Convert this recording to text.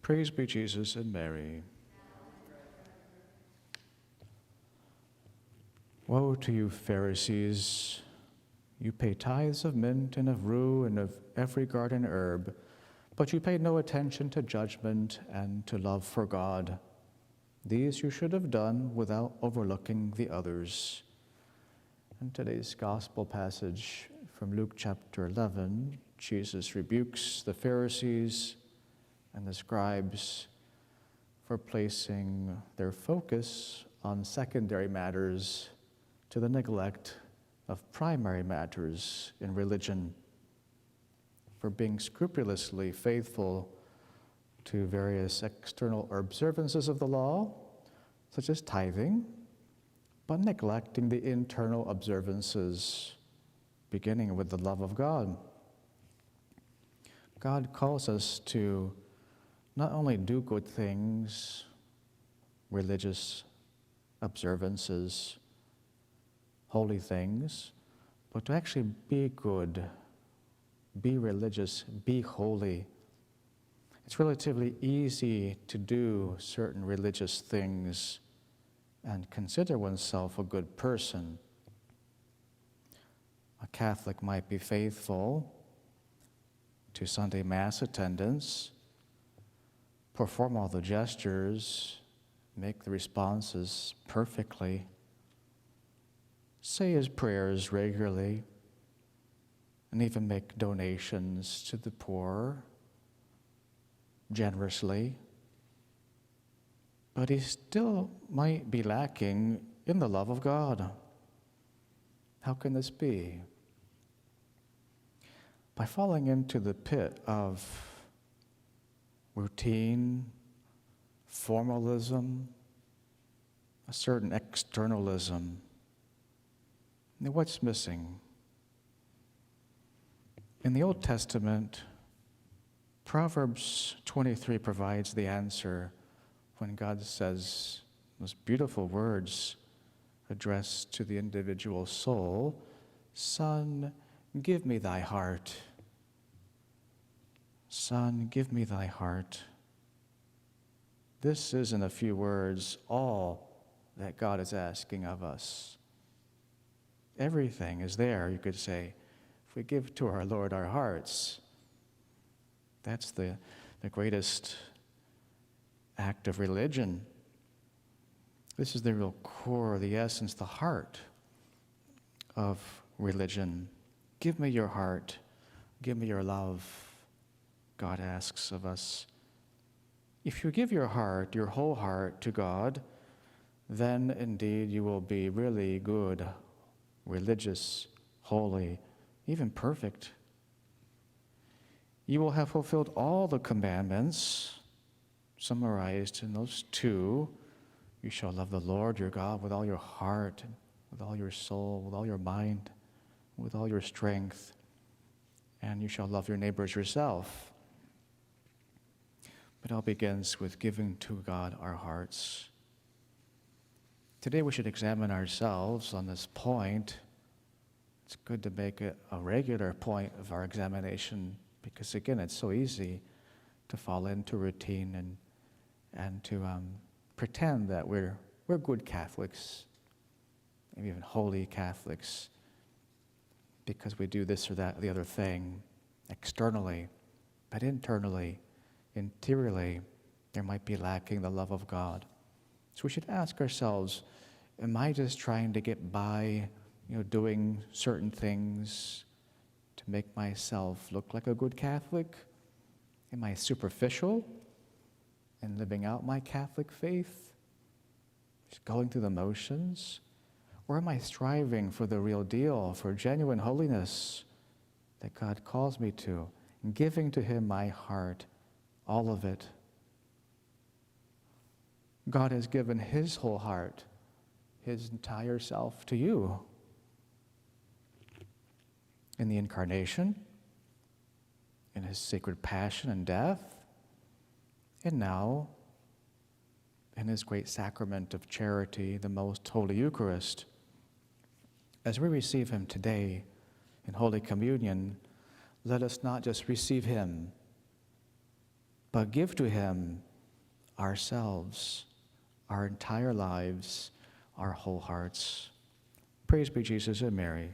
Praise be Jesus and Mary. Woe to you, Pharisees! You pay tithes of mint and of rue and of every garden herb, but you pay no attention to judgment and to love for God. These you should have done without overlooking the others. And today's gospel passage from Luke chapter 11, Jesus rebukes the Pharisees and the scribes for placing their focus on secondary matters to the neglect of primary matters in religion, for being scrupulously faithful to various external observances of the law, such as tithing, but neglecting the internal observances, beginning with the love of God. God calls us to not only do good things, religious observances, holy things, but to actually be good, be religious, be holy. It's relatively easy to do certain religious things and consider oneself a good person. A Catholic might be faithful to Sunday Mass attendance, perform all the gestures, make the responses perfectly, say his prayers regularly, and even make donations to the poor generously. But he still might be lacking in the love of God. How can this be? By falling into the pit of routine, formalism, a certain externalism. Now, what's missing? In the Old Testament, Proverbs 23 provides the answer when God says those beautiful words addressed to the individual soul, "Son, give me thy heart. Son, give me thy heart." This is, in a few words, all that God is asking of us. Everything is there, you could say. If we give to our Lord our hearts, that's the greatest act of religion. This is the real core, the essence, the heart of religion. Give me your heart. Give me your love, God asks of us. If you give your heart, your whole heart to God, then indeed you will be really good, religious, holy, even perfect. You will have fulfilled all the commandments summarized in those two. You shall love the Lord your God with all your heart, with all your soul, with all your mind, with all your strength, and you shall love your neighbor as yourself. It all begins with giving to God our hearts. Today we should examine ourselves on this point. It's good to make it a regular point of our examination because, again, it's so easy to fall into routine and to pretend that we're good Catholics, maybe even holy Catholics, because we do this or that or the other thing externally, but internally, interiorly, there might be lacking the love of God. So we should ask ourselves, am I just trying to get by, doing certain things to make myself look like a good Catholic? Am I superficial in living out my Catholic faith? Just going through the motions? Or am I striving for the real deal, for genuine holiness that God calls me to, and giving to Him my heart, all of it? God has given His whole heart, His entire self to you. In the Incarnation, in His sacred passion and death, and now in His great sacrament of charity, the most Holy Eucharist. As we receive Him today in Holy Communion, let us not just receive Him, but give to him ourselves, our entire lives, our whole hearts. Praise be Jesus and Mary.